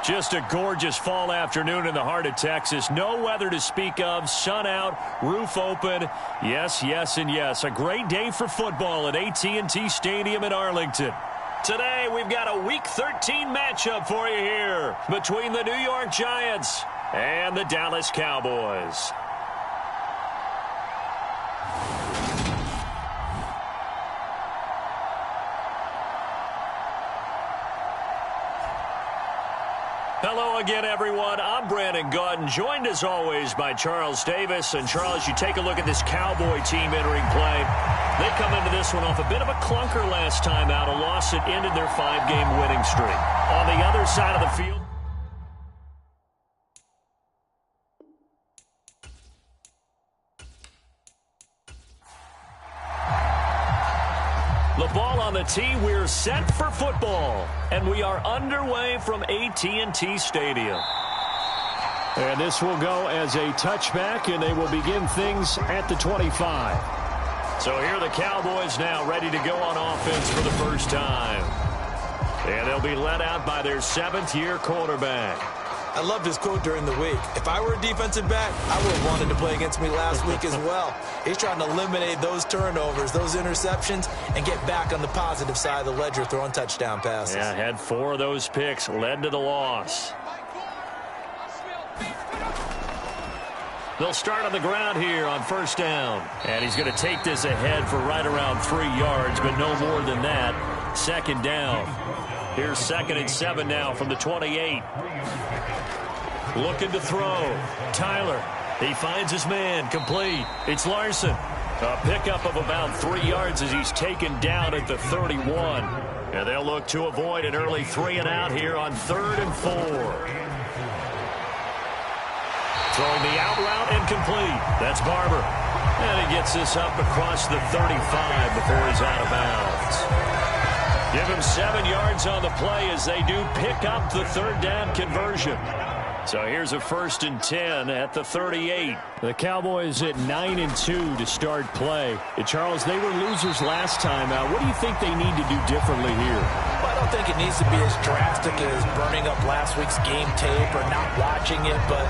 Just a gorgeous fall afternoon in the heart of Texas. No weather to speak of. Sun out, roof open. Yes, yes, and yes. A great day for football at AT&T Stadium in Arlington. Today, we've got a Week 13 matchup for you here between the New York Giants and the Dallas Cowboys. Hello again, everyone. I'm Brandon Gautin, joined as always by Charles Davis. And Charles, you take a look at this Cowboy team entering play. They come into this one off a bit of a clunker last time out, a loss that ended their 5-game winning streak. On the other side of the field, the ball on the tee, we're set for football. And we are underway from AT&T Stadium. And this will go as a touchback, and they will begin things at the 25. So here are the Cowboys now ready to go on offense for the first time. And they'll be led out by their 7th-year quarterback. I loved his quote during the week. If I were a defensive back, I would have wanted to play against me last week as well. He's trying to eliminate those turnovers, those interceptions, and get back on the positive side of the ledger throwing touchdown passes. Yeah, had 4 of those picks, led to the loss. They'll start on the ground here on first down. And he's going to take this ahead for right around 3 yards, but no more than that. Second down. Here's 2nd and 7 now from the 28. Looking to throw. Tyler. He finds his man. Complete. It's Larson. A pickup of about 3 yards as he's taken down at the 31. And they'll look to avoid an early 3-and-out here on 3rd and 4. Throwing the out route and complete. That's Barber. And he gets this up across the 35 before he's out of bounds. Give him 7 yards on the play as they do pick up the 3rd down conversion. So here's a 1st and 10 at the 38. The Cowboys at 9-2 to start play. And Charles, they were losers last time out. What do you think they need to do differently here? Well, I don't think it needs to be as drastic as burning up last week's game tape or not watching it, but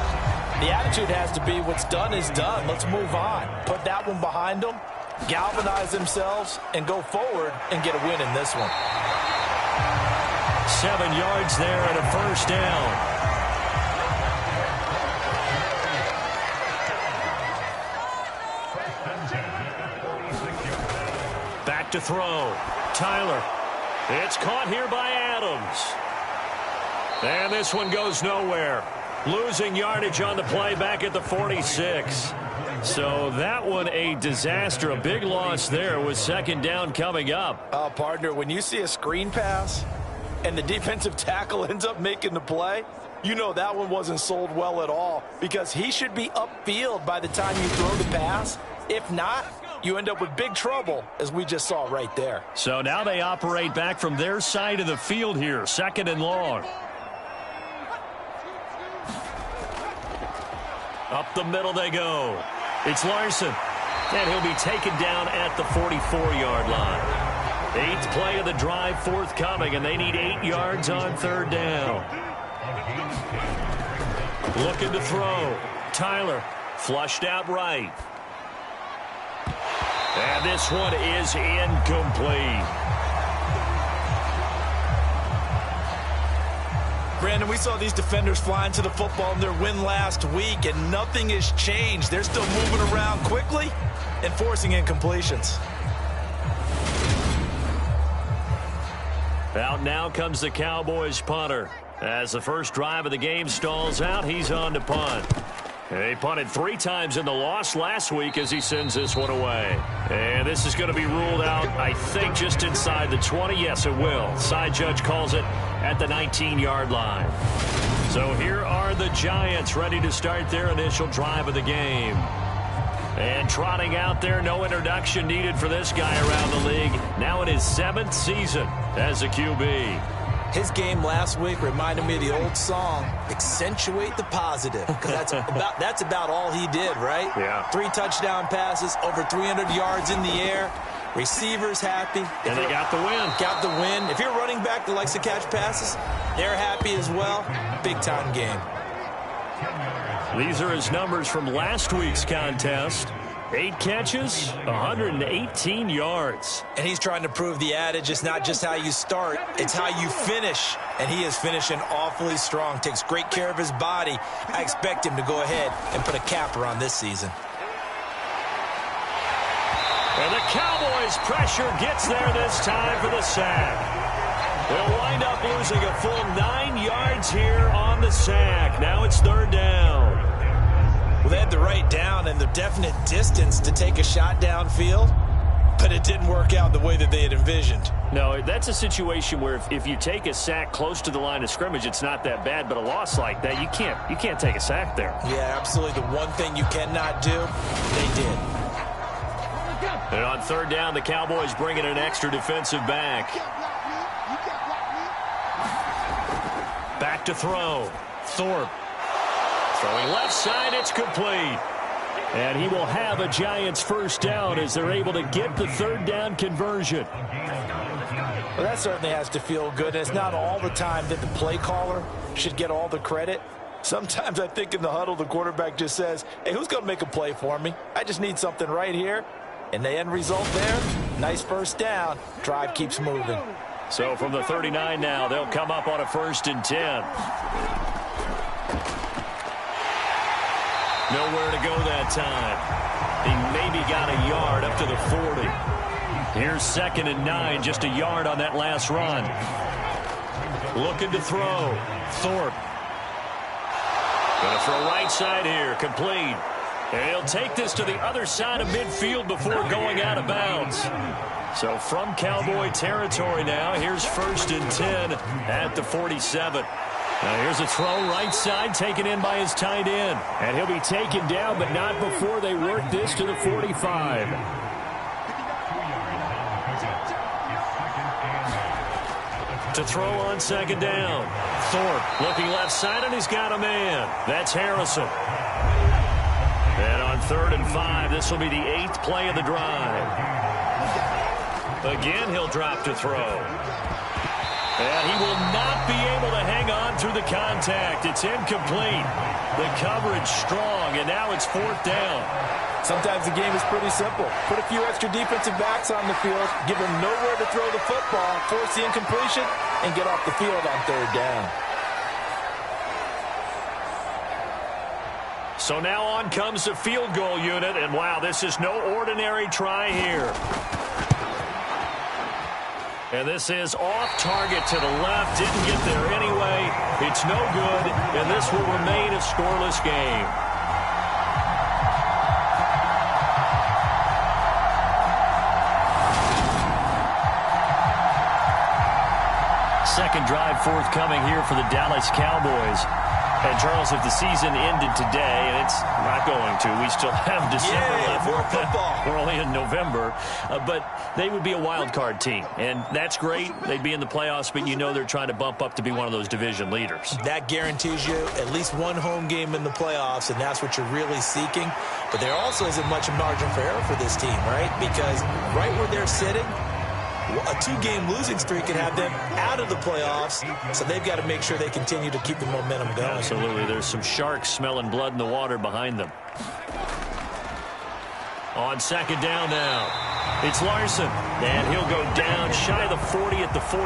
the attitude has to be what's done is done. Let's move on. Put that one behind them, galvanize themselves, and go forward and get a win in this one. 7 yards there and a 1st down. Back to throw. Tyler. It's caught here by Adams. And this one goes nowhere. Losing yardage on the play back at the 46. So that one a disaster. A big loss there with 2nd down coming up. Partner, when you see a screen pass and the defensive tackle ends up making the play, you know that one wasn't sold well at all because he should be upfield by the time you throw the pass. If not, you end up with big trouble, as we just saw right there. So now they operate back from their side of the field here, 2nd and long. Up the middle they go. It's Larson. And he'll be taken down at the 44-yard line. 8th play of the drive forthcoming, and they need 8 yards on 3rd down. Looking to throw. Tyler flushed out right. And this one is incomplete. Brandon, we saw these defenders flying to the football in their win last week, and nothing has changed. They're still moving around quickly and forcing incompletions. Out now comes the Cowboys punter. As the first drive of the game stalls out, he's on to punt. He punted 3 times in the loss last week as he sends this one away. And this is going to be ruled out, I think, just inside the 20. Yes, it will. Side judge calls it at the 19-yard line. So here are the Giants ready to start their initial drive of the game. And trotting out there, no introduction needed for this guy around the league. Now in his 7th season as a QB. His game last week reminded me of the old song, Accentuate the Positive, because that's about all he did, right? Yeah. 3 touchdown passes, over 300 yards in the air. Receivers happy. And they got the win. Got the win. If you're a running back that likes to catch passes, they're happy as well. Big-time game. These are his numbers from last week's contest. 8 catches, 118 yards. And he's trying to prove the adage, it's not just how you start, it's how you finish. And he is finishing awfully strong, takes great care of his body. I expect him to go ahead and put a capper on this season. And the Cowboys' pressure gets there this time for the sack. They'll wind up losing a full 9 yards here on the sack. Now it's 3rd down. Well, they had the right down and the definite distance to take a shot downfield, but it didn't work out the way that they had envisioned. No, that's a situation where if you take a sack close to the line of scrimmage, it's not that bad, but a loss like that, you can't take a sack there. Yeah, absolutely. The one thing you cannot do, they did. And on 3rd down, the Cowboys bring in an extra defensive back. Back to throw. Thorpe. Throwing left side, it's complete. And he will have a Giants 1st down as they're able to get the 3rd down conversion. Well, that certainly has to feel good. It's not all the time that the play caller should get all the credit. Sometimes I think in the huddle, the quarterback just says, hey, who's going to make a play for me? I just need something right here. And the end result there, nice 1st down. Drive keeps moving. So from the 39 now, they'll come up on a 1st and 10. Nowhere to go that time. He maybe got a yard up to the 40. Here's 2nd and 9, just a yard on that last run. Looking to throw. Thorpe. Going to throw right side here, complete. And he'll take this to the other side of midfield before going out of bounds. So from Cowboy territory now, here's 1st and 10 at the 47. Now here's a throw right side taken in by his tight end. And he'll be taken down, but not before they work this to the 45. To throw on 2nd down. Thorpe looking left side, and he's got a man. That's Harrison. And on 3rd and 5, this will be the 8th play of the drive. Again, he'll drop to throw. And he will not be able to hang on through the contact. It's incomplete. The coverage strong, and now it's 4th down. Sometimes the game is pretty simple. Put a few extra defensive backs on the field, give them nowhere to throw the football, force the incompletion, and get off the field on 3rd down. So now on comes the field goal unit, and wow, this is no ordinary try here. And this is off target to the left. Didn't get there anyway. It's no good, and this will remain a scoreless game. Second drive forthcoming here for the Dallas Cowboys. And, Charles, if the season ended today, and it's not going to, we still have December left. More football. We're only in November. But they would be a wild card team. And that's great. They'd be in the playoffs, but you know they're trying to bump up to be one of those division leaders. That guarantees you at least one home game in the playoffs, and that's what you're really seeking. But there also isn't much margin for error for this team, right? Because right where they're sitting, a 2-game losing streak could have them out of the playoffs, so they've got to make sure they continue to keep the momentum going. Absolutely. There's some sharks smelling blood in the water behind them. On 2nd down now, it's Larson, and he'll go down shy of the 40 at the 41.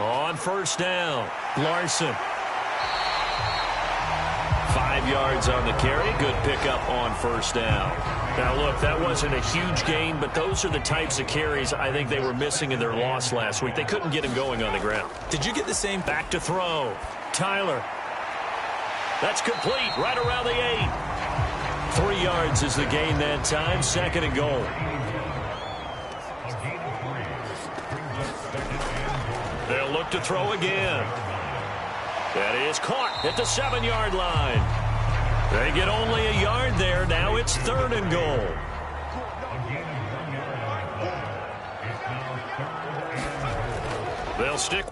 On 1st down, Larson. 5 yards on the carry. Good pickup on 1st down. Now, look, that wasn't a huge gain, but those are the types of carries I think they were missing in their loss last week. They couldn't get him going on the ground. Did you get the same? Back to throw. Tyler. That's complete right around the 8. 3 yards is the gain that time. 2nd and goal. They'll look to throw again. That is caught at the 7-yard line. They get only a yard there. Now it's 3rd and goal. They'll stick.